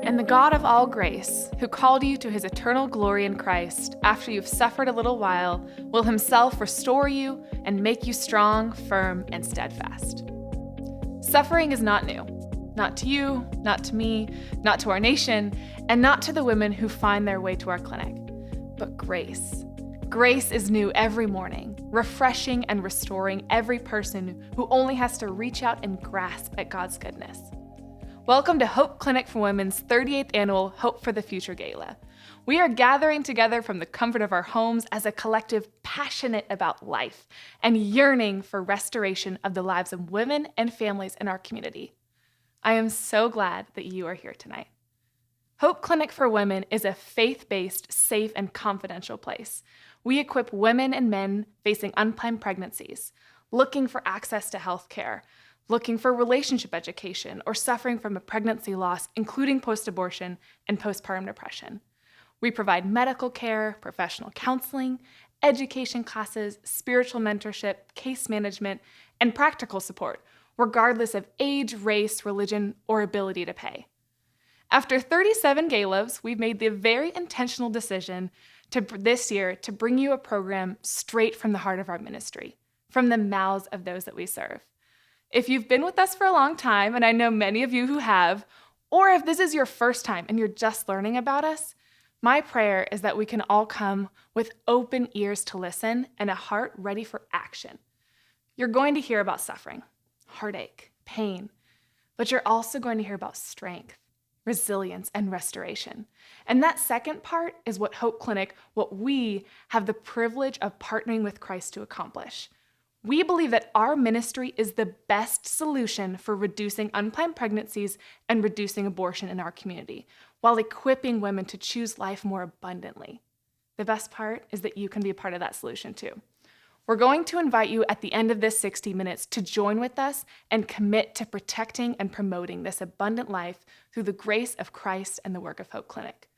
And the God of all grace, who called you to his eternal glory in Christ, after you've suffered a little while, will himself restore you and make you strong, firm, and steadfast. Suffering is not new. Not to you, not to me, not to our nation, and not to the women who find their way to our clinic. But grace. Grace is new every morning, refreshing and restoring every person who only has to reach out and grasp at God's goodness. Welcome to Hope Clinic for Women's 38th Annual Hope for the Future Gala. We are gathering together from the comfort of our homes as a collective passionate about life and yearning for restoration of the lives of women and families in our community. I am so glad that you are here tonight. Hope Clinic for Women is a faith-based, safe, and confidential place. We equip women and men facing unplanned pregnancies, looking for access to health care, looking for relationship education, or suffering from a pregnancy loss, including post-abortion and postpartum depression. We provide medical care, professional counseling, education classes, spiritual mentorship, case management, and practical support, regardless of age, race, religion, or ability to pay. After 37 galas, we've made the very intentional decision this year to bring you a program straight from the heart of our ministry, from the mouths of those that we serve. If you've been with us for a long time, and I know many of you who have, or if this is your first time and you're just learning about us, my prayer is that we can all come with open ears to listen and a heart ready for action. You're going to hear about suffering, heartache, pain, but you're also going to hear about strength, resilience, and restoration. And that second part is what Hope Clinic, what we have the privilege of partnering with Christ to accomplish. We believe that our ministry is the best solution for reducing unplanned pregnancies and reducing abortion in our community, while equipping women to choose life more abundantly. The best part is that you can be a part of that solution too. We're going to invite you at the end of this 60 minutes to join with us and commit to protecting and promoting this abundant life through the grace of Christ and the work of Hope Clinic.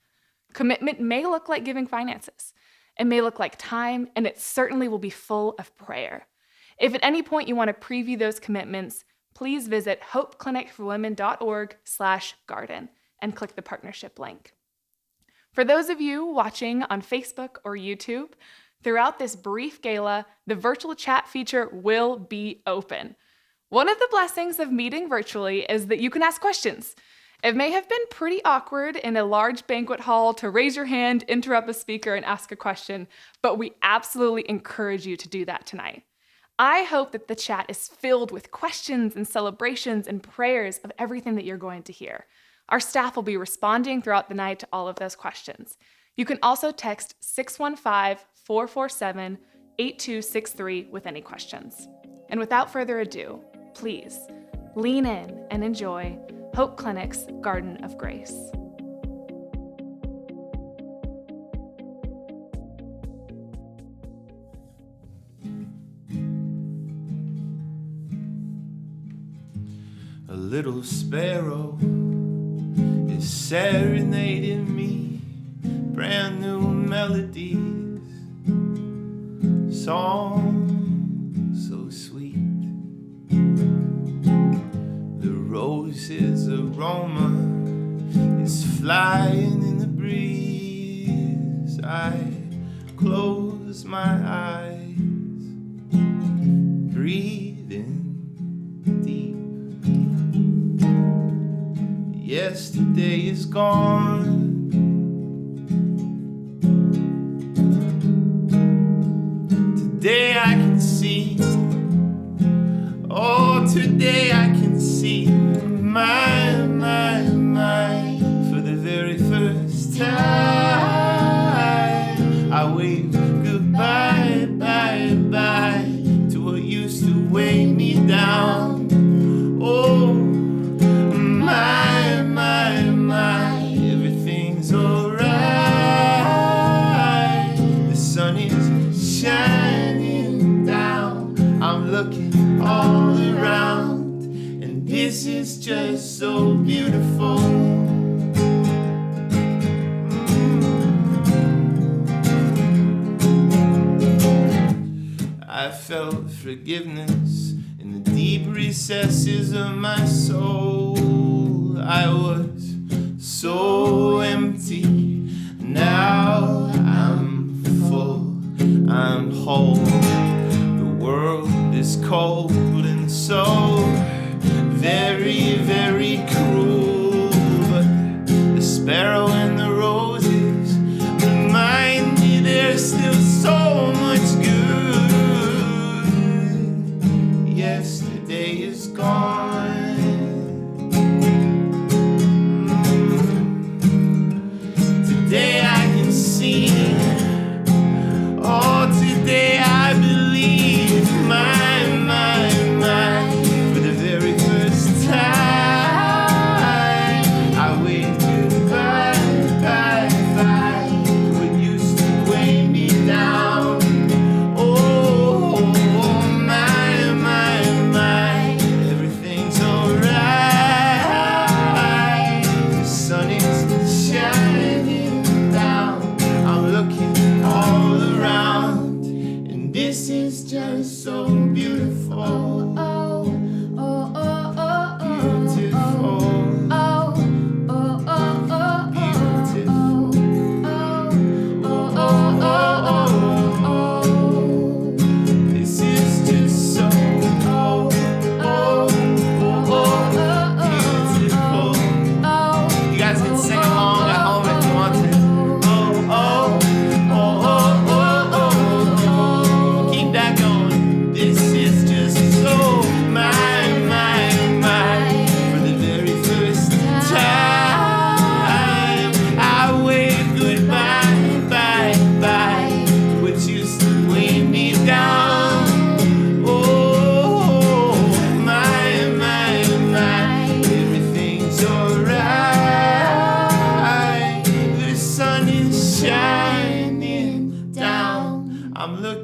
Commitment may look like giving finances. It may look like time, and it certainly will be full of prayer. If at any point you want to preview those commitments, please visit hopeclinicforwomen.org/garden and click the partnership link. For those of you watching on Facebook or YouTube, throughout this brief gala, the virtual chat feature will be open. One of the blessings of meeting virtually is that you can ask questions. It may have been pretty awkward in a large banquet hall to raise your hand, interrupt a speaker, and ask a question, but we absolutely encourage you to do that tonight. I hope that the chat is filled with questions and celebrations and prayers of everything that you're going to hear. Our staff will be responding throughout the night to all of those questions. You can also text 615-447-8263 with any questions. And without further ado, please lean in and enjoy Hope Clinic's Garden of Grace. A little sparrow is serenading me, brand new melodies, song so sweet. The rose's aroma is flying in the breeze. I close my eyes, breathing deep. Yesterday is gone. Today I can see. Oh, today I can see my. For the very first time, I wave goodbye, bye to what used to weigh me down. Oh, my. Everything's alright. The sun is shining down. I'm looking all around, and this is just so beautiful. I felt forgiveness in the deep recesses of my soul. I was so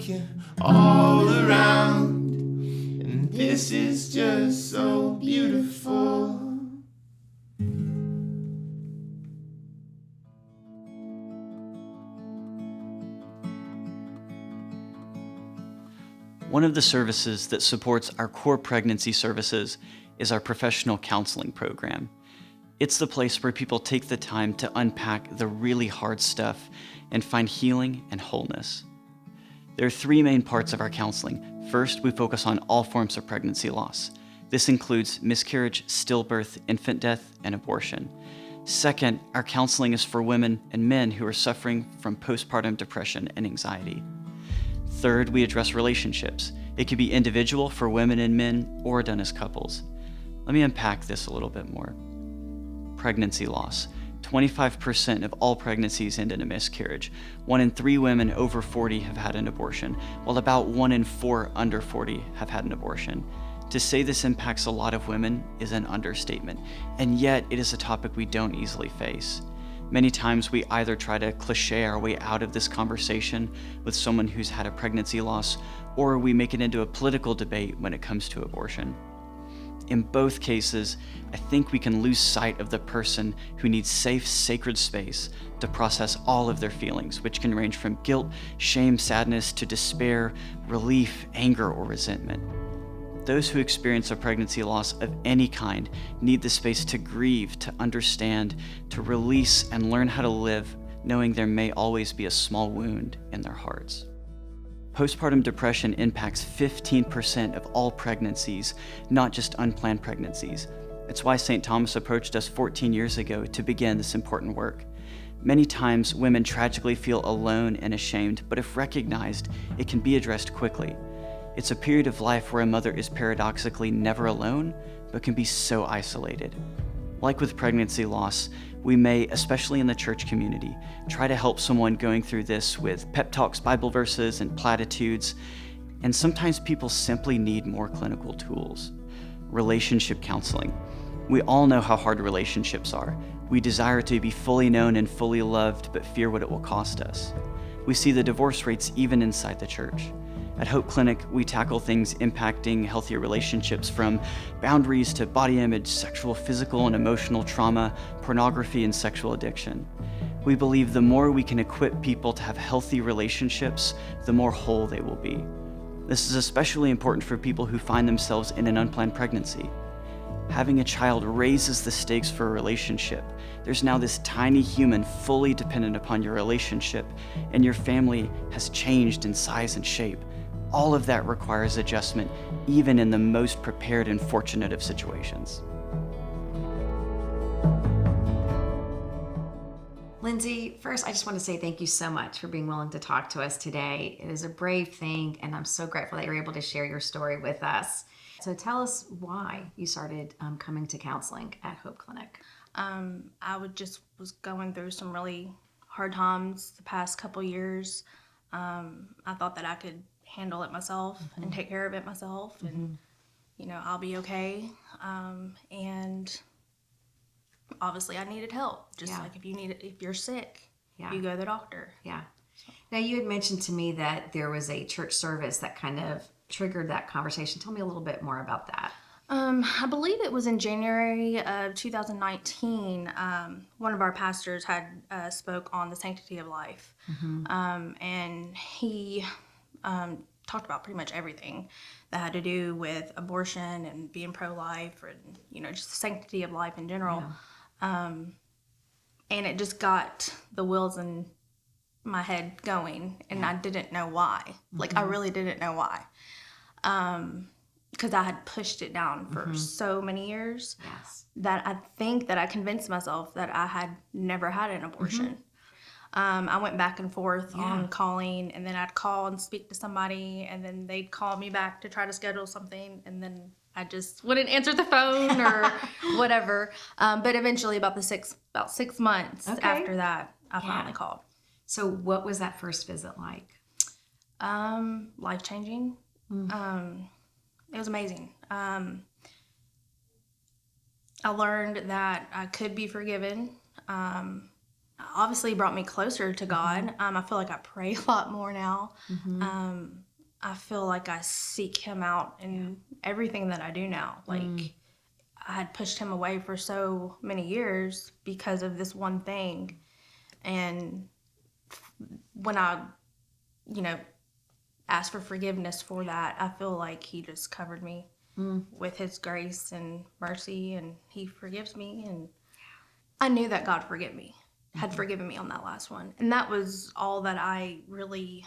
looking all around, and this is just so beautiful. One of the services that supports our core pregnancy services is our professional counseling program. It's the place where people take the time to unpack the really hard stuff and find healing and wholeness. There are three main parts of our counseling. First, we focus on all forms of pregnancy loss. This includes miscarriage, stillbirth, infant death, and abortion. Second, our counseling is for women and men who are suffering from postpartum depression and anxiety. Third, we address relationships. It can be individual for women and men or done as couples. Let me unpack this a little bit more. Pregnancy loss. 25% of all pregnancies end in a miscarriage. 1 in 3 women over 40 have had an abortion, while about 1 in 4 under 40 have had an abortion. To say this impacts a lot of women is an understatement, and yet it is a topic we don't easily face. Many times we either try to cliche our way out of this conversation with someone who's had a pregnancy loss, or we make it into a political debate when it comes to abortion. In both cases, I think we can lose sight of the person who needs safe, sacred space to process all of their feelings, which can range from guilt, shame, sadness, to despair, relief, anger, or resentment. Those who experience a pregnancy loss of any kind need the space to grieve, to understand, to release, and learn how to live, knowing there may always be a small wound in their hearts. Postpartum depression impacts 15% of all pregnancies, not just unplanned pregnancies. It's why St. Thomas approached us 14 years ago to begin this important work. Many times, women tragically feel alone and ashamed, but if recognized, it can be addressed quickly. It's a period of life where a mother is paradoxically never alone, but can be so isolated. Like with pregnancy loss, we may, especially in the church community, try to help someone going through this with pep talks, Bible verses, and platitudes, and sometimes people simply need more clinical tools. Relationship counseling. We all know how hard relationships are. We desire to be fully known and fully loved, but fear what it will cost us. We see the divorce rates even inside the church. At Hope Clinic, we tackle things impacting healthier relationships, from boundaries to body image, sexual, physical, and emotional trauma, pornography, and sexual addiction. We believe the more we can equip people to have healthy relationships, the more whole they will be. This is especially important for people who find themselves in an unplanned pregnancy. Having a child raises the stakes for a relationship. There's now this tiny human fully dependent upon your relationship, and your family has changed in size and shape. All of that requires adjustment, even in the most prepared and fortunate of situations. Lindsay, first, I just want to say thank you so much for being willing to talk to us today. It is a brave thing, and I'm so grateful that you're able to share your story with us. So tell us why you started coming to counseling at Hope Clinic. I was going through some really hard times the past couple years. I thought that I could handle it myself and take care of it myself, and I'll be okay. And obviously I needed help, like if you're sick, you go to the doctor. Now, you had mentioned to me that there was a church service that kind of triggered that conversation. Tell me a little bit more about that. I believe it was in January of 2019. One of our pastors had spoke on the sanctity of life, and he talked about pretty much everything that had to do with abortion and being pro-life, and just the sanctity of life in general. And it just got the wheels in my head going, and I didn't know why. Like, I really didn't know why. Because I had pushed it down for so many years that I think that I convinced myself that I had never had an abortion. I went back and forth on calling, and then I'd call and speak to somebody, and then they'd call me back to try to schedule something, and then I just wouldn't answer the phone or whatever. But eventually, about 6 months after that, I finally called. So what was that first visit like? Life-changing. It was amazing. I learned that I could be forgiven. obviously brought me closer to God. I feel like I pray a lot more now. I feel like I seek him out in everything that I do now. Like, I had pushed him away for so many years because of this one thing. And when I, asked for forgiveness for that, I feel like he just covered me with his grace and mercy, and he forgives me. And I knew that God had forgiven me on that last one. And that was all that I really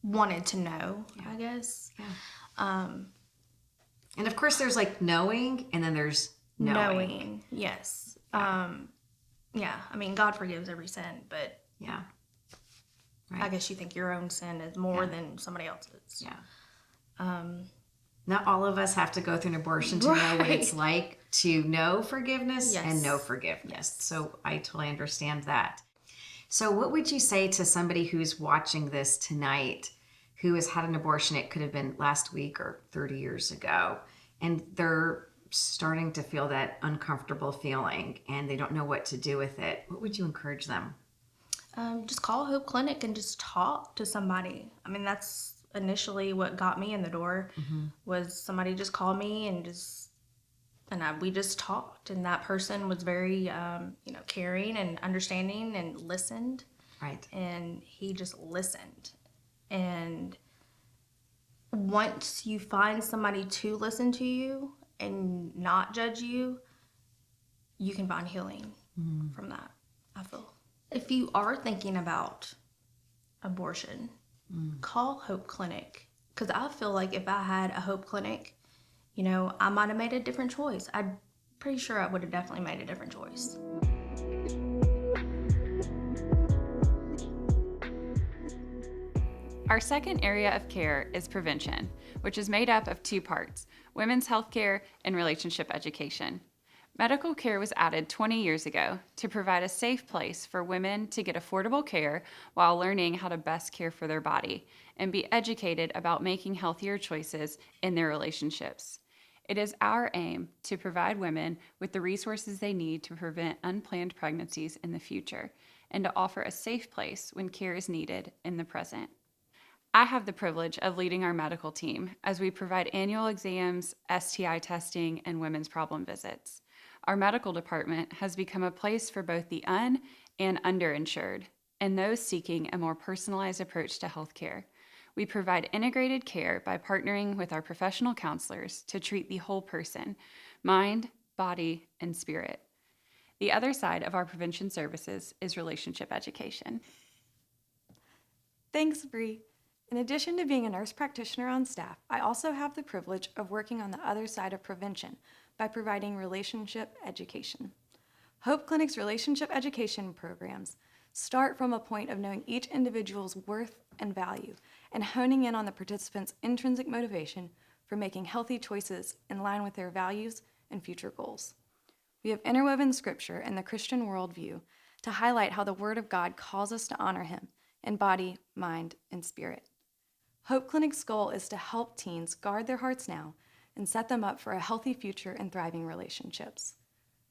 wanted to know, I guess. And of course, there's like knowing, and then there's knowing. Yes. I mean, God forgives every sin, but Yeah. I guess you think your own sin is more than somebody else's. Yeah. Not all of us have to go through an abortion to know what it's like to know forgiveness and know forgiveness. So I totally understand that. So what would you say to somebody who's watching this tonight who has had an abortion? It could have been last week or 30 years ago, and they're starting to feel that uncomfortable feeling and they don't know what to do with it. What would you encourage them? Just call Hope Clinic and just talk to somebody. I mean, that's initially what got me in the door. Was somebody just called me and we just talked, and that person was very caring and understanding and listened. Right. And he just listened. And once you find somebody to listen to you and not judge you, you can find healing from that, I feel. If you are thinking about abortion, call Hope Clinic. Because I feel like if I had a Hope Clinic, I might have made a different choice. I'm pretty sure I would have definitely made a different choice. Our second area of care is prevention, which is made up of two parts: women's health care and relationship education. Medical care was added 20 years ago to provide a safe place for women to get affordable care while learning how to best care for their body and be educated about making healthier choices in their relationships. It is our aim to provide women with the resources they need to prevent unplanned pregnancies in the future and to offer a safe place when care is needed in the present. I have the privilege of leading our medical team as we provide annual exams, STI testing, and women's problem visits. Our medical department has become a place for both the and underinsured and those seeking a more personalized approach to healthcare. We provide integrated care by partnering with our professional counselors to treat the whole person: mind, body, and spirit. The other side of our prevention services is relationship education. Thanks, Bree. In addition to being a nurse practitioner on staff, I also have the privilege of working on the other side of prevention by providing relationship education. Hope Clinic's relationship education programs start from a point of knowing each individual's worth and value and honing in on the participants' intrinsic motivation for making healthy choices in line with their values and future goals. We have interwoven scripture and the Christian worldview to highlight how the Word of God calls us to honor Him in body, mind, and spirit. Hope Clinic's goal is to help teens guard their hearts now and set them up for a healthy future and thriving relationships.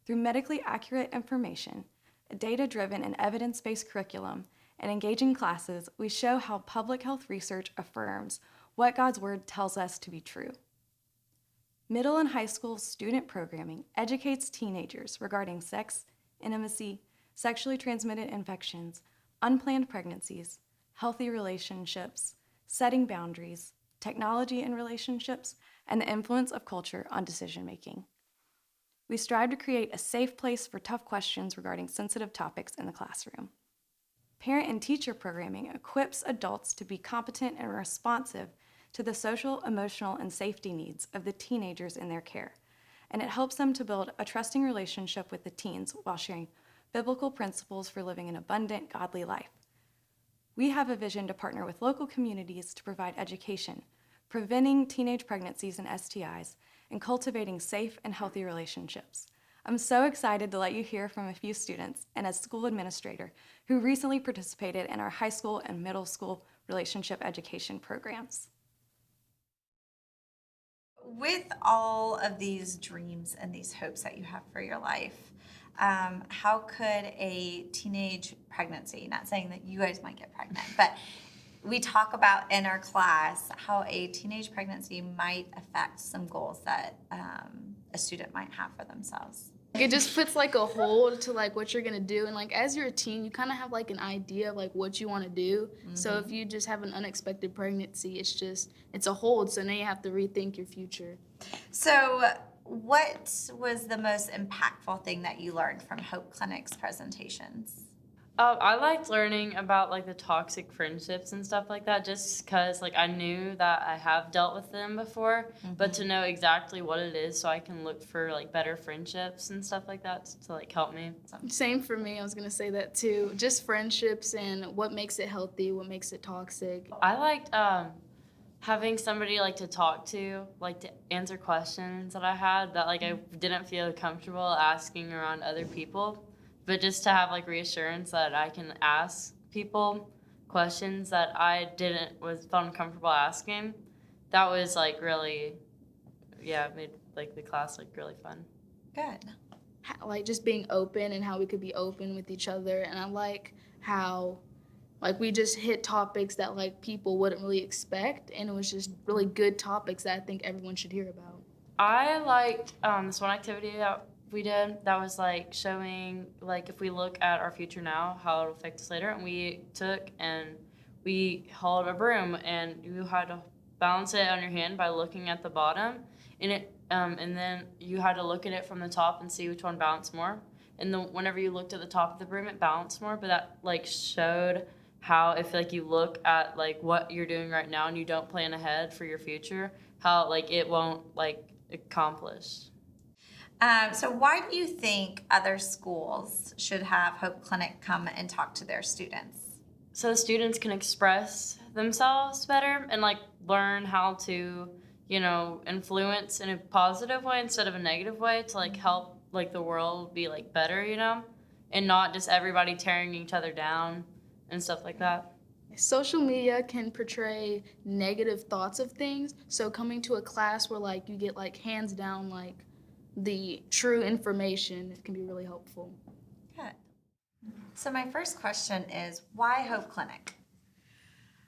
Through medically accurate information, a data-driven and evidence-based curriculum, and engaging classes, we show how public health research affirms what God's Word tells us to be true. Middle and high school student programming educates teenagers regarding sex, intimacy, sexually transmitted infections, unplanned pregnancies, healthy relationships, setting boundaries, technology in relationships, and the influence of culture on decision-making. We strive to create a safe place for tough questions regarding sensitive topics in the classroom. Parent and teacher programming equips adults to be competent and responsive to the social, emotional, and safety needs of the teenagers in their care, and it helps them to build a trusting relationship with the teens while sharing biblical principles for living an abundant, godly life. We have a vision to partner with local communities to provide education, preventing teenage pregnancies and STIs, and cultivating safe and healthy relationships. I'm so excited to let you hear from a few students and a school administrator who recently participated in our high school and middle school relationship education programs. With all of these dreams and these hopes that you have for your life, how could a teenage pregnancy, not saying that you guys might get pregnant, but we talk about in our class how a teenage pregnancy might affect some goals that a student might have for themselves. It just puts like a hold to like what you're gonna do, and like as you're a teen, you kind of have like an idea of like what you want to do. So if you just have an unexpected pregnancy, it's a hold. So now you have to rethink your future. So what was the most impactful thing that you learned from Hope Clinic's presentations? I liked learning about like the toxic friendships and stuff like that, just because like I knew that I have dealt with them before, but to know exactly what it is so I can look for like better friendships and stuff like that to like help me. Same for me. I was gonna say that too. Just friendships and what makes it healthy, what makes it toxic. I liked having somebody like to talk to, like to answer questions that I had that like I didn't feel comfortable asking around other people. But just to have like reassurance that I can ask people questions that I felt uncomfortable asking, that was like really, made like the class like really fun. Good. Like just being open and how we could be open with each other, and I like how like we just hit topics that like people wouldn't really expect, and it was just really good topics that I think everyone should hear about. I liked this one activity that we did that was like showing like if we look at our future now, how it'll affect us later. And we took and we held a broom, and you had to balance it on your hand by looking at the bottom, and then you had to look at it from the top and see which one balanced more. And then whenever you looked at the top of the broom, it balanced more. But that like showed how if like you look at like what you're doing right now and you don't plan ahead for your future, how like it won't like accomplish. So why do you think other schools should have Hope Clinic come and talk to their students? So the students can express themselves better and like learn how to, influence in a positive way instead of a negative way to like help like the world be like better, and not just everybody tearing each other down and stuff like that. Social media can portray negative thoughts of things, so coming to a class where like you get like hands down like the true information, it can be really helpful. Good. So my first question is, why Hope Clinic?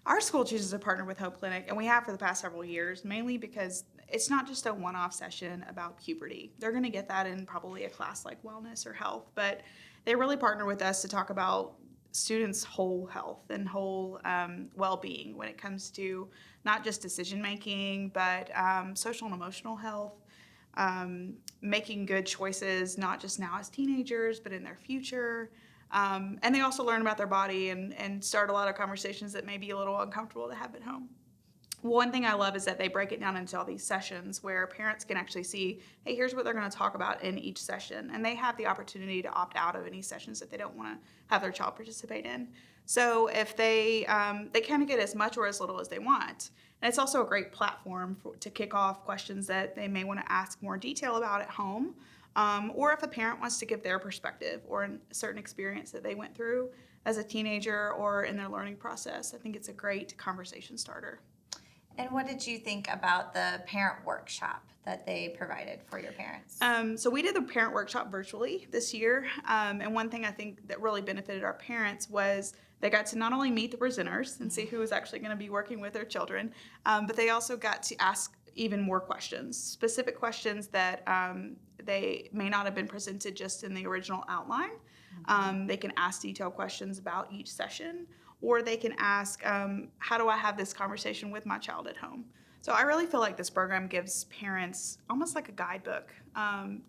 Our school chooses to partner with Hope Clinic, and we have for the past several years, mainly because it's not just a one-off session about puberty. They're going to get that in probably a class like wellness or health, but they really partner with us to talk about students' whole health and whole well-being when it comes to not just decision-making, but social and emotional health, making good choices, not just now as teenagers, but in their future. And they also learn about their body and start a lot of conversations that may be a little uncomfortable to have at home. One thing I love is that they break it down into all these sessions where parents can actually see, hey, here's what they're going to talk about in each session. And they have the opportunity to opt out of any sessions that they don't want to have their child participate in. So if they kind of get as much or as little as they want. And it's also a great platform to kick off questions that they may want to ask more detail about at home. Or if a parent wants to give their perspective or a certain experience that they went through as a teenager or in their learning process. I think it's a great conversation starter. And what did you think about the parent workshop that they provided for your parents? So we did the parent workshop virtually this year. And one thing I think that really benefited our parents was they got to not only meet the presenters and see who was actually going to be working with their children, but they also got to ask even more questions, specific questions that they may not have been presented just in the original outline. They can ask detailed questions about each session, or they can ask, how do I have this conversation with my child at home? So I really feel like this program gives parents almost like a guidebook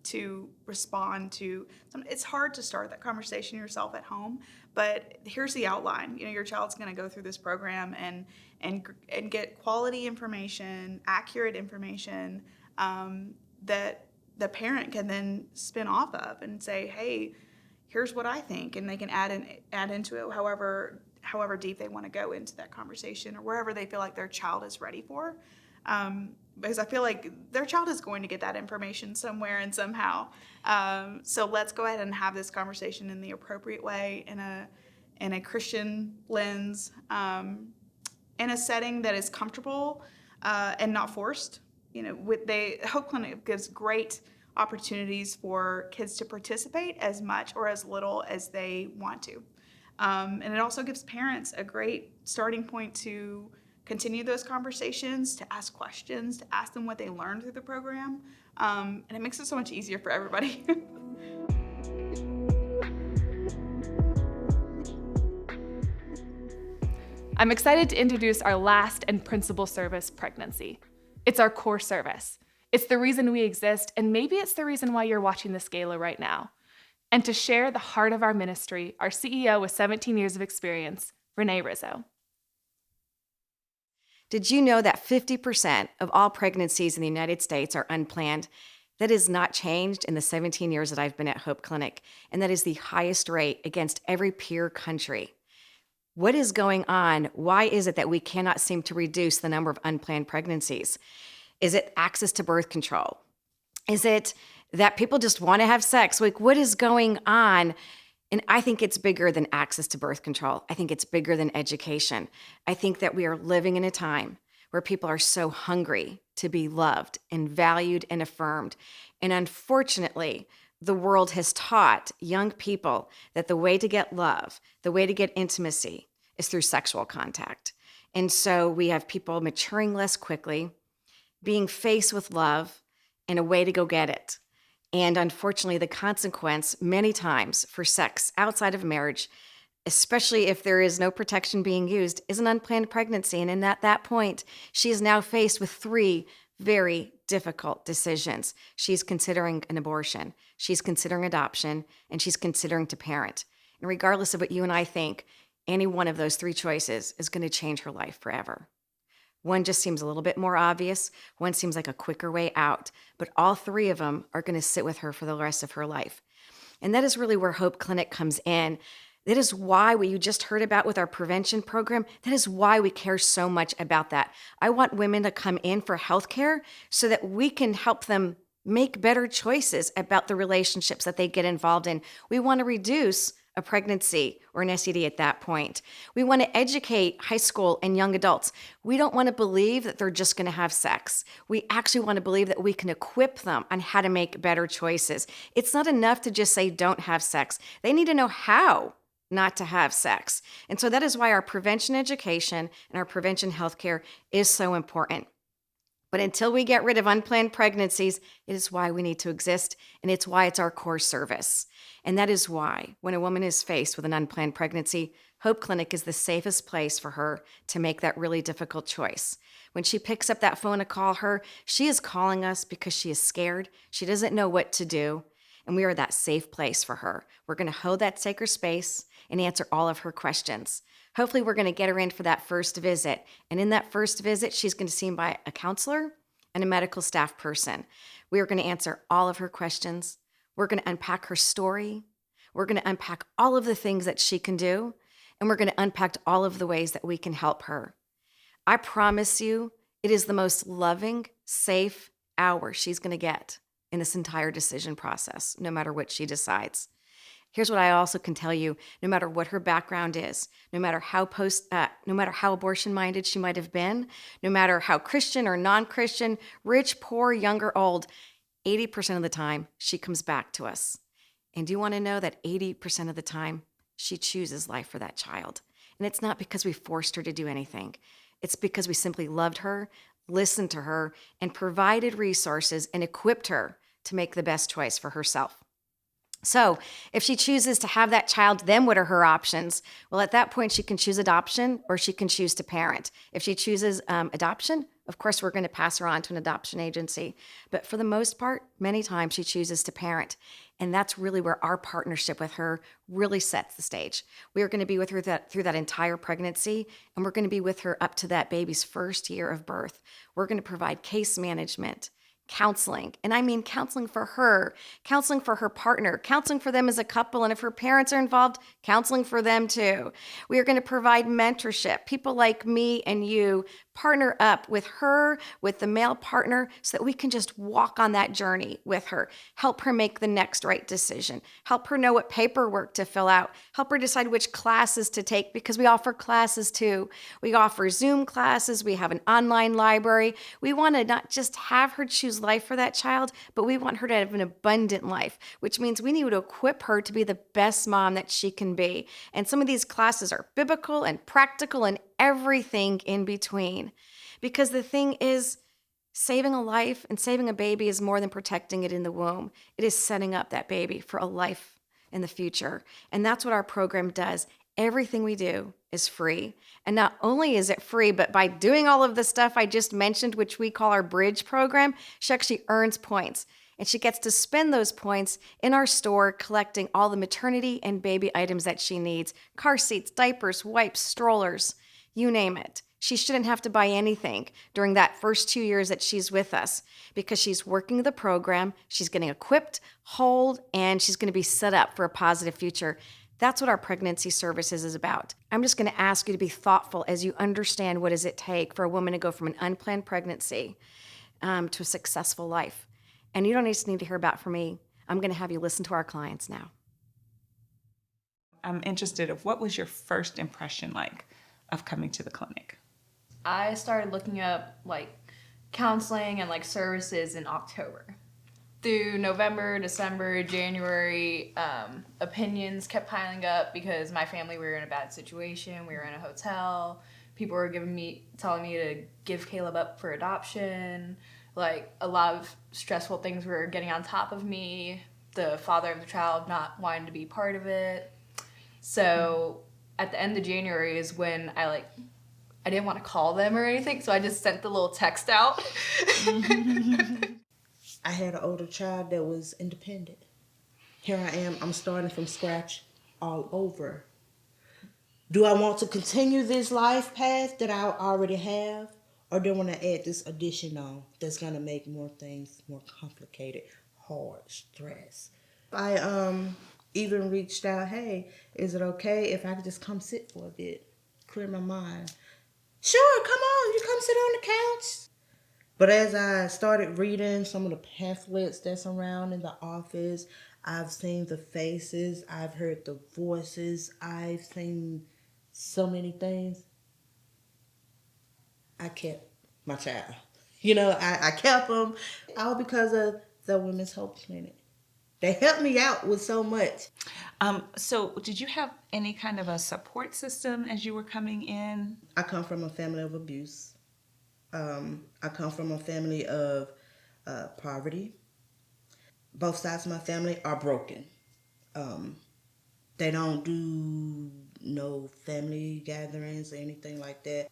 to respond to. It's hard to start that conversation yourself at home, but here's the outline. Your child's going to go through this program and get quality information, accurate information that the parent can then spin off of and say, hey, here's what I think, and they can add into it however deep they want to go into that conversation or wherever they feel like their child is ready for. Because I feel like their child is going to get that information somewhere and somehow. So let's go ahead and have this conversation in the appropriate way, in a Christian lens, in a setting that is comfortable and not forced. Hope Clinic gives great opportunities for kids to participate as much or as little as they want to. And it also gives parents a great starting point to continue those conversations, to ask questions, to ask them what they learned through the program. And it makes it so much easier for everybody. I'm excited to introduce our last and principal service, pregnancy. It's our core service. It's the reason we exist, and maybe it's the reason why you're watching this gala right now. And to share the heart of our ministry, our CEO with 17 years of experience, Renee Rizzo. Did you know that 50% of all pregnancies in the United States are unplanned? That has not changed in the 17 years that I've been at Hope Clinic, and that is the highest rate against every peer country. What is going on? Why is it that we cannot seem to reduce the number of unplanned pregnancies? Is it access to birth control? Is it that people just want to have sex? Like, what is going on? And I think it's bigger than access to birth control. I think it's bigger than education. I think that we are living in a time where people are so hungry to be loved and valued and affirmed. And unfortunately, the world has taught young people that the way to get love, the way to get intimacy is through sexual contact. And so we have people maturing less quickly, being faced with love and a way to go get it. And unfortunately, the consequence many times for sex outside of marriage, especially if there is no protection being used, is an unplanned pregnancy. And at that point, she is now faced with 3 very difficult decisions. She's considering an abortion, she's considering adoption, and she's considering to parent. And regardless of what you and I think, any one of those 3 choices is going to change her life forever. One just seems a little bit more obvious. One seems like a quicker way out. But all 3 of them are going to sit with her for the rest of her life. And that is really where Hope Clinic comes in. That is why what you just heard about with our prevention program, that is why we care so much about that. I want women to come in for healthcare so that we can help them make better choices about the relationships that they get involved in. We want to reduce a pregnancy or an STD at that point. We want to educate high school and young adults. We don't want to believe that they're just going to have sex. We actually want to believe that we can equip them on how to make better choices. It's not enough to just say don't have sex. They need to know how not to have sex. And so that is why our prevention education and our prevention healthcare is so important. But until we get rid of unplanned pregnancies, it is why we need to exist, and it's why it's our core service. And that is why when a woman is faced with an unplanned pregnancy, Hope Clinic is the safest place for her to make that really difficult choice. When she picks up that phone to call her, she is calling us because she is scared. She doesn't know what to do. And we are that safe place for her. We're going to hold that sacred space and answer all of her questions. Hopefully, we're going to get her in for that first visit. And in that first visit, she's going to be seen by a counselor and a medical staff person. We are going to answer all of her questions. We're going to unpack her story. We're going to unpack all of the things that she can do. And we're going to unpack all of the ways that we can help her. I promise you, it is the most loving, safe hour she's going to get in this entire decision process, no matter what she decides. Here's what I also can tell you, no matter what her background is, no matter how abortion-minded she might have been, no matter how Christian or non-Christian, rich, poor, young or old, 80% of the time, she comes back to us. And do you want to know that 80% of the time, she chooses life for that child? And it's not because we forced her to do anything. It's because we simply loved her, listened to her, and provided resources and equipped her to make the best choice for herself. So if she chooses to have that child, then what are her options? Well, at that point, she can choose adoption or she can choose to parent. If she chooses adoption, of course, we're going to pass her on to an adoption agency. But for the most part, many times she chooses to parent. And that's really where our partnership with her really sets the stage. We are going to be with her through that entire pregnancy, and we're going to be with her up to that baby's first year of birth. We're going to provide case management, counseling, and I mean counseling for her partner, counseling for them as a couple, and if her parents are involved, counseling for them too. We are going to provide mentorship, people like me and you partner up with her, with the male partner, so that we can just walk on that journey with her, help her make the next right decision, help her know what paperwork to fill out, help her decide which classes to take, because we offer classes too. We offer Zoom classes, we have an online library. We want to not just have her choose life for that child, but we want her to have an abundant life, which means we need to equip her to be the best mom that she can be. And some of these classes are biblical and practical and everything in between. Because the thing is, saving a life and saving a baby is more than protecting it in the womb. It is setting up that baby for a life in the future. And that's what our program does. Everything we do is free. And not only is it free, but by doing all of the stuff I just mentioned, which we call our Bridge program, she actually earns points. And she gets to spend those points in our store collecting all the maternity and baby items that she needs. Car seats, diapers, wipes, strollers, you name it. She shouldn't have to buy anything during that first 2 years that she's with us because she's working the program, she's getting equipped, whole, and she's going to be set up for a positive future. That's what our pregnancy services is about. I'm just going to ask you to be thoughtful as you understand what does it take for a woman to go from an unplanned pregnancy to a successful life. And you don't just need to hear about from me. I'm going to have you listen to our clients now. I'm interested of what was your first impression like of coming to the clinic? I started looking up like counseling and like services in October. Through November, December, January, opinions kept piling up because my family, we were in a bad situation. We were in a hotel. People were telling me to give Caleb up for adoption. Like a lot of stressful things were getting on top of me. The father of the child not wanting to be part of it. So at the end of January is when I didn't want to call them or anything, so I just sent the little text out. I had an older child that was independent. Here I am, I'm starting from scratch all over. Do I want to continue this life path that I already have? Or do I want to add this addition on that's going to make more things more complicated, hard, stress? I even reached out, hey, is it okay if I could just come sit for a bit, clear my mind? Sure, come on, you come sit on the couch. But as I started reading some of the pamphlets that's around in the office, I've seen the faces, I've heard the voices, I've seen so many things. I kept my child. You know, I kept them all because of the Women's Hope Clinic. They helped me out with so much. So did you have any kind of a support system as you were coming in? I come from a family of abuse. I come from a family of poverty. Both sides of my family are broken. They don't do no family gatherings or anything like that.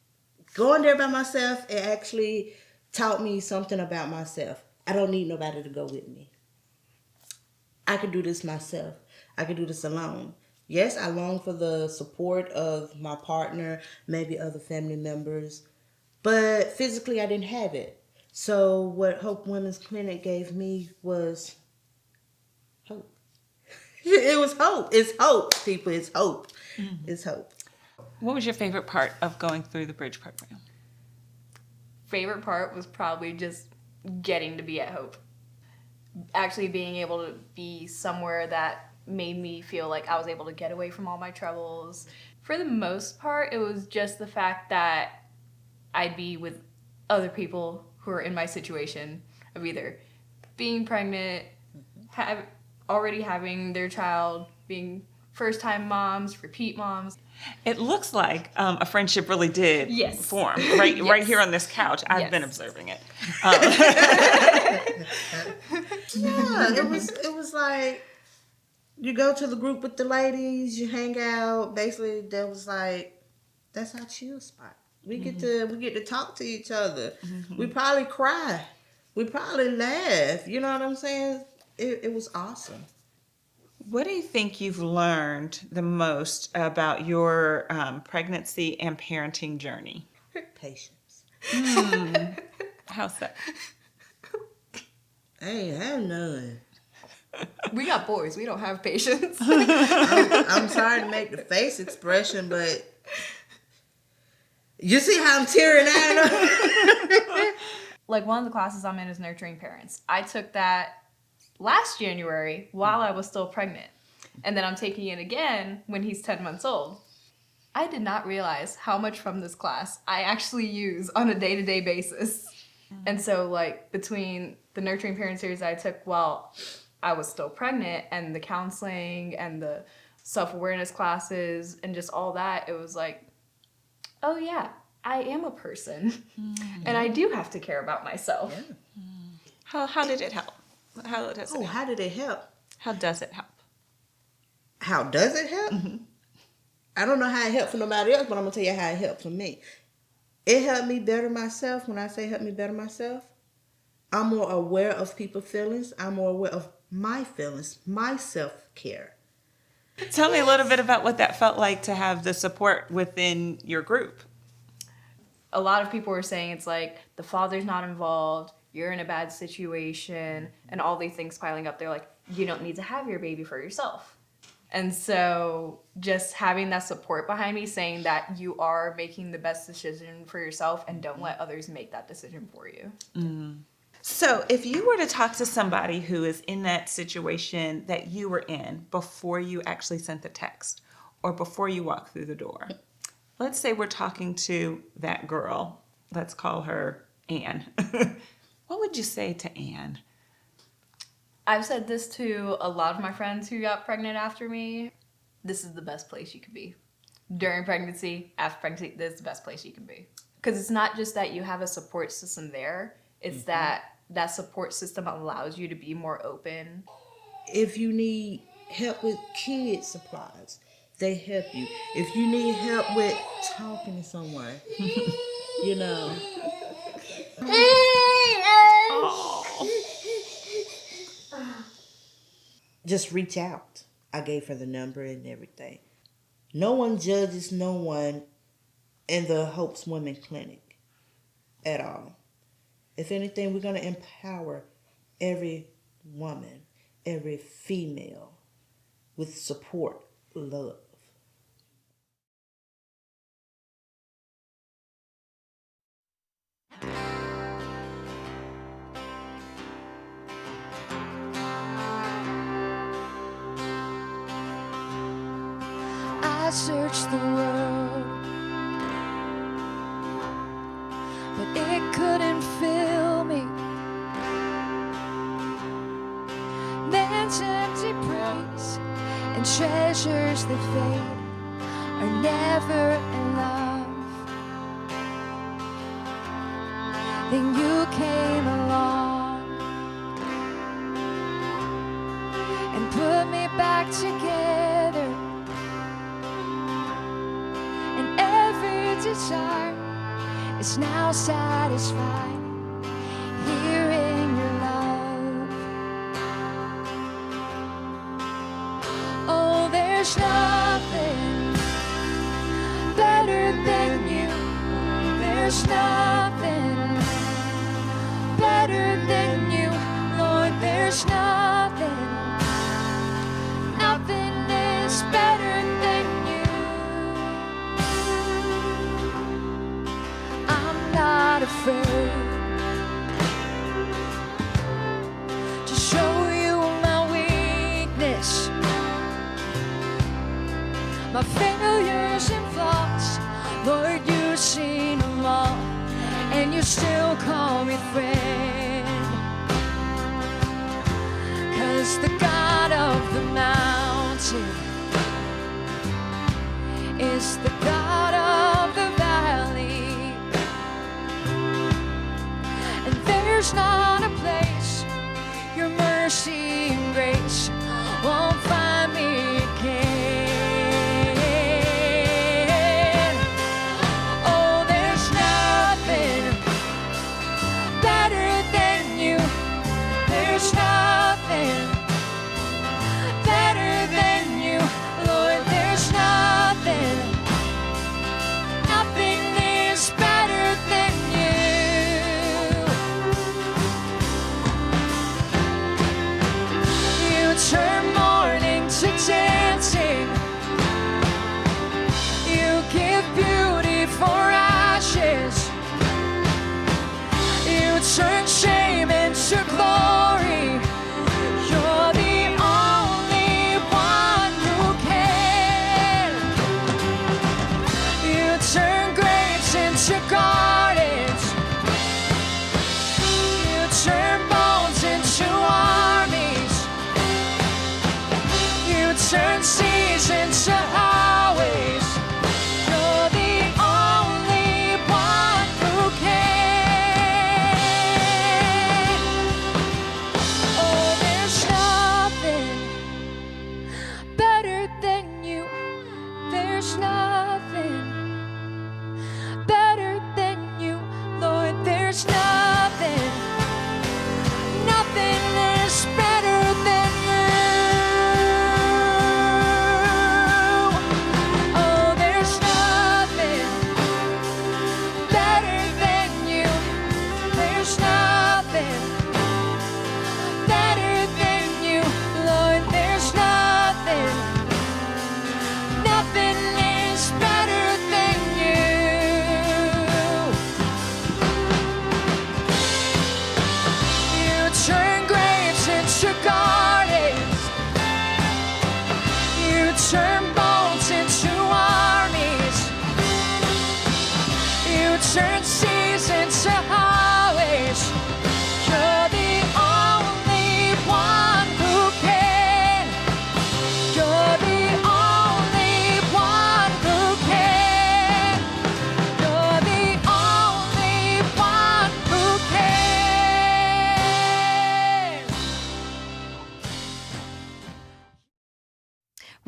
Going there by myself, it actually taught me something about myself. I don't need nobody to go with me. I can do this myself. I can do this alone. Yes, I long for the support of my partner, maybe other family members, but physically I didn't have it. So what Hope Women's Clinic gave me was hope. It was hope. It's hope, people. It's hope. Mm-hmm. It's hope. What was your favorite part of going through the Bridge program? Favorite part was probably just getting to be at Hope. Actually being able to be somewhere that made me feel like I was able to get away from all my troubles. For the most part, it was just the fact that I'd be with other people who are in my situation of either being pregnant, already having their child, being first-time moms, repeat moms. It looks like a friendship really did form right here on this couch. I've been observing it. Yeah, it was like you go to the group with the ladies, you hang out. Basically, that was like that's our chill spot. We get to talk to each other. Mm-hmm. We probably cry. We probably laugh. You know what I'm saying? It was awesome. What do you think you've learned the most about your pregnancy and parenting journey? Patience. How's that? I ain't have none. We got boys. We don't have patience. I'm sorry to make the face expression, but You see how I'm tearing out? Like, one of the classes I'm in is Nurturing Parents. I took that last January while I was still pregnant. And then I'm taking it again when he's 10 months old. I did not realize how much from this class I actually use on a day-to-day basis. And so, like, between the Nurturing Parents series I took while I was still pregnant and the counseling and the self-awareness classes and just all that, it was like, oh yeah, I am a person. And I do have to care about myself. Yeah. How did it help? How does it help? How did it help? How does it help? How does it help? I don't know how it helped for nobody else, but I'm going to tell you how it helped for me. It helped me better myself. When I say help me better myself, I'm more aware of people's feelings. I'm more aware of my feelings, my self-care. Tell me a little bit about what that felt like to have the support within your group. A lot of people were saying it's like the father's not involved, you're in a bad situation, and all these things piling up. They're like, you don't need to have your baby for yourself. And so just having that support behind me saying that you are making the best decision for yourself and don't let others make that decision for you. So if you were to talk to somebody who is in that situation that you were in before you actually sent the text or before you walked through the door, let's say we're talking to that girl, let's call her Anne. What would you say to Anne? I've said this to a lot of my friends who got pregnant after me. This is the best place you could be. During pregnancy, after pregnancy, this is the best place you can be. Because it's not just that you have a support system there, it's that support system allows you to be more open. If you need help with kid supplies, they help you. If you need help with talking to someone, you know. Just reach out. I gave her the number and everything. No one judges no one in the Hope's Women Clinic at all. If anything, we're going to empower every woman, every female with support, love. I searched the world, but it couldn't fill me. Man's empty praise and treasures that fade are never enough. Then you came along and put me back together. Desire is now satisfied here in your love. Oh, there's nothing better than you. There's nothing better than you, Lord. There's nothing is better than you. Not afraid to show you my weakness, my failures and flaws. Lord, you've seen them all, and you still call me friend. 'Cause the God of the mountain is the God of the valley. There's not a place your mercy and grace won't find me again. Oh, there's nothing better than you. There's nothing better than you, Lord. There's nothing is better than you.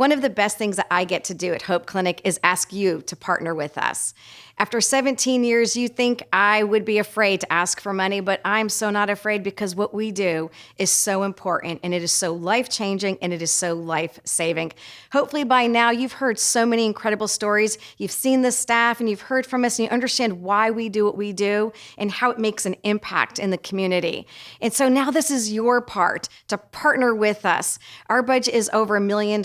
One of the best things that I get to do at Hope Clinic is ask you to partner with us. After 17 years, you think I would be afraid to ask for money, but I'm so not afraid because what we do is so important and it is so life-changing and it is so life-saving. Hopefully by now you've heard so many incredible stories. You've seen the staff and you've heard from us and you understand why we do what we do and how it makes an impact in the community. And so now this is your part to partner with us. Our budget is over $1 million.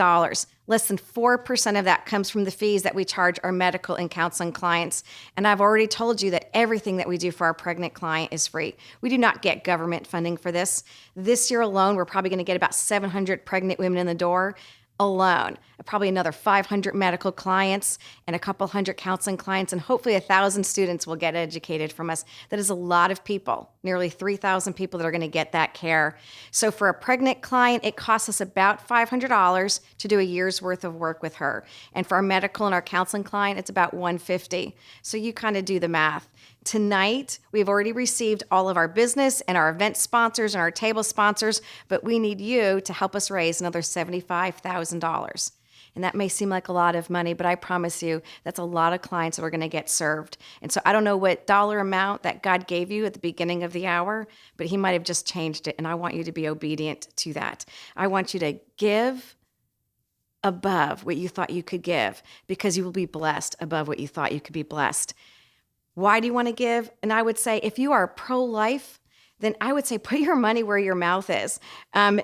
Less than 4% of that comes from the fees that we charge our medical and counseling clients. And I've already told you that everything that we do for our pregnant client is free. We do not get government funding for this. This year alone, we're probably going to get about 700 pregnant women in the door alone, probably another 500 medical clients and a couple hundred counseling clients, and hopefully 1,000 students will get educated from us. That is a lot of people, nearly 3,000 people that are going to get that care. So for a pregnant client, it costs us about $500 to do a year's worth of work with her. And for our medical and our counseling client, it's about $150. So you kind of do the math. Tonight, we've already received all of our business and our event sponsors and our table sponsors, but we need you to help us raise another $75,000. And that may seem like a lot of money, but I promise you that's a lot of clients that are going to get served. And so I don't know what dollar amount that God gave you at the beginning of the hour, but he might have just changed it. And I want you to be obedient to that. I want you to give above what you thought you could give because you will be blessed above what you thought you could be blessed. Why do you want to give? And I would say if you are pro-life, then I would say put your money where your mouth is.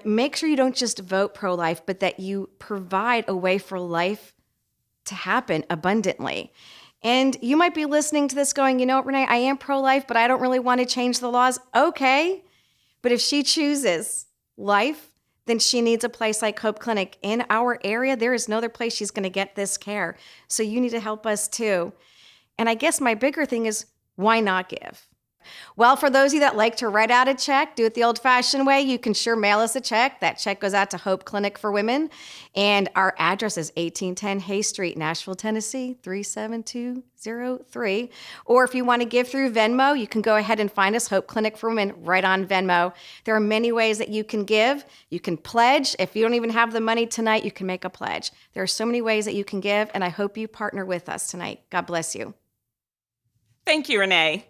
Make sure you don't just vote pro-life, but that you provide a way for life to happen abundantly. And you might be listening to this going, you know what, Renee, I am pro-life, but I don't really want to change the laws. Okay. But if she chooses life, then she needs a place like Hope Clinic. In our area, there is no other place she's going to get this care. So you need to help us too. And I guess my bigger thing is, why not give? Well, for those of you that like to write out a check, do it the old-fashioned way, you can sure mail us a check. That check goes out to Hope Clinic for Women. And our address is 1810 Hay Street, Nashville, Tennessee, 37203. Or if you want to give through Venmo, you can go ahead and find us, Hope Clinic for Women, right on Venmo. There are many ways that you can give. You can pledge. If you don't even have the money tonight, you can make a pledge. There are so many ways that you can give, and I hope you partner with us tonight. God bless you. Thank you, Renee.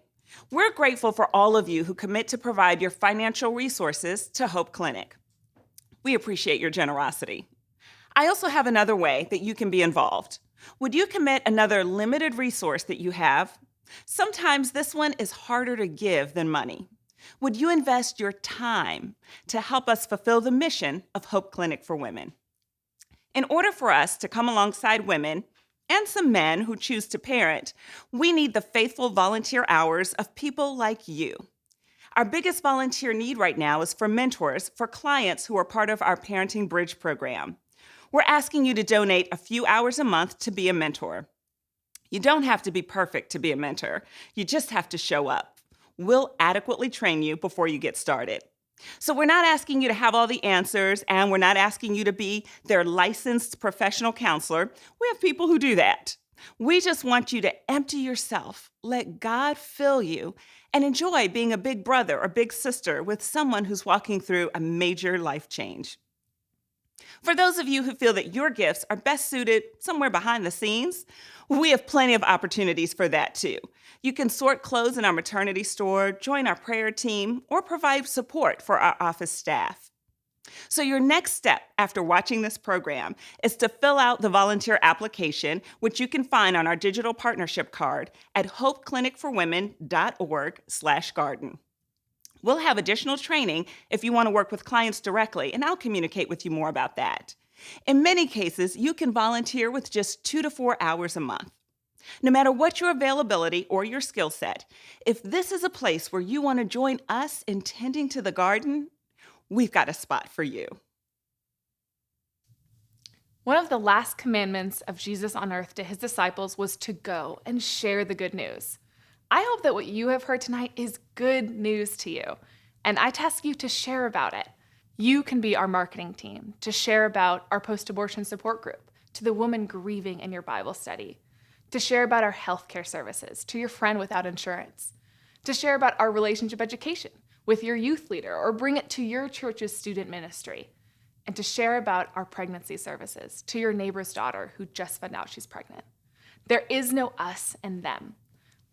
We're grateful for all of you who commit to provide your financial resources to Hope Clinic. We appreciate your generosity. I also have another way that you can be involved. Would you commit another limited resource that you have? Sometimes this one is harder to give than money. Would you invest your time to help us fulfill the mission of Hope Clinic for Women? In order for us to come alongside women and some men who choose to parent, we need the faithful volunteer hours of people like you. Our biggest volunteer need right now is for mentors for clients who are part of our Parenting Bridge program. We're asking you to donate a few hours a month to be a mentor. You don't have to be perfect to be a mentor. You just have to show up. We'll adequately train you before you get started. So we're not asking you to have all the answers, and we're not asking you to be their licensed professional counselor. We have people who do that. We just want you to empty yourself, let God fill you, and enjoy being a big brother or big sister with someone who's walking through a major life change. For those of you who feel that your gifts are best suited somewhere behind the scenes, we have plenty of opportunities for that too. You can sort clothes in our maternity store, join our prayer team, or provide support for our office staff. So your next step after watching this program is to fill out the volunteer application, which you can find on our digital partnership card at hopeclinicforwomen.org/garden. We'll have additional training if you want to work with clients directly, and I'll communicate with you more about that. In many cases, you can volunteer with just 2 to 4 hours a month. No matter what your availability or your skill set, if this is a place where you want to join us in tending to the garden, we've got a spot for you. One of the last commandments of Jesus on earth to his disciples was to go and share the good news. I hope that what you have heard tonight is good news to you, and I task you to share about it. You can be our marketing team to share about our post-abortion support group, to the woman grieving in your Bible study, to share about our healthcare services to your friend without insurance, to share about our relationship education with your youth leader, or bring it to your church's student ministry. and to share about our pregnancy services to your neighbor's daughter who just found out she's pregnant. There is no us and them.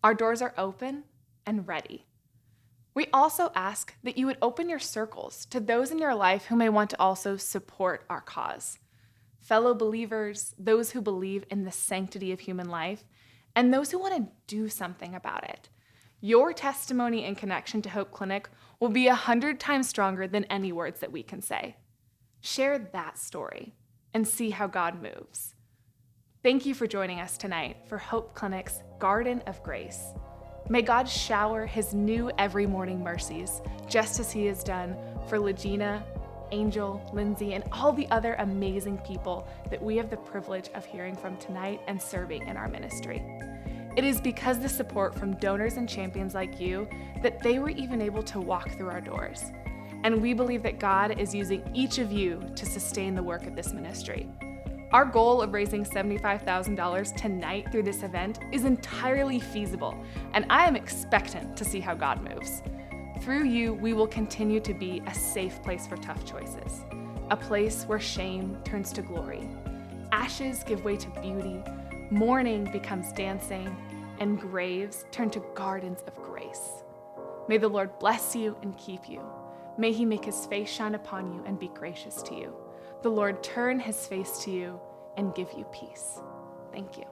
Our doors are open and ready. We also ask that you would open your circles to those in your life who may want to also support our cause. Fellow believers, those who believe in the sanctity of human life, and those who want to do something about it. Your testimony and connection to Hope Clinic will be 100 times stronger than any words that we can say. Share that story and see how God moves. Thank you for joining us tonight for Hope Clinic's Garden of Grace. May God shower his new every morning mercies, just as he has done for Legina, Angel, Lindsay, and all the other amazing people that we have the privilege of hearing from tonight and serving in our ministry. It is because the support from donors and champions like you that they were even able to walk through our doors. And we believe that God is using each of you to sustain the work of this ministry. Our goal of raising $75,000 tonight through this event is entirely feasible, and I am expectant to see how God moves. Through you, we will continue to be a safe place for tough choices, a place where shame turns to glory, ashes give way to beauty, mourning becomes dancing, and graves turn to gardens of grace. May the Lord bless you and keep you. May he make his face shine upon you and be gracious to you. The Lord turn his face to you and give you peace. Thank you.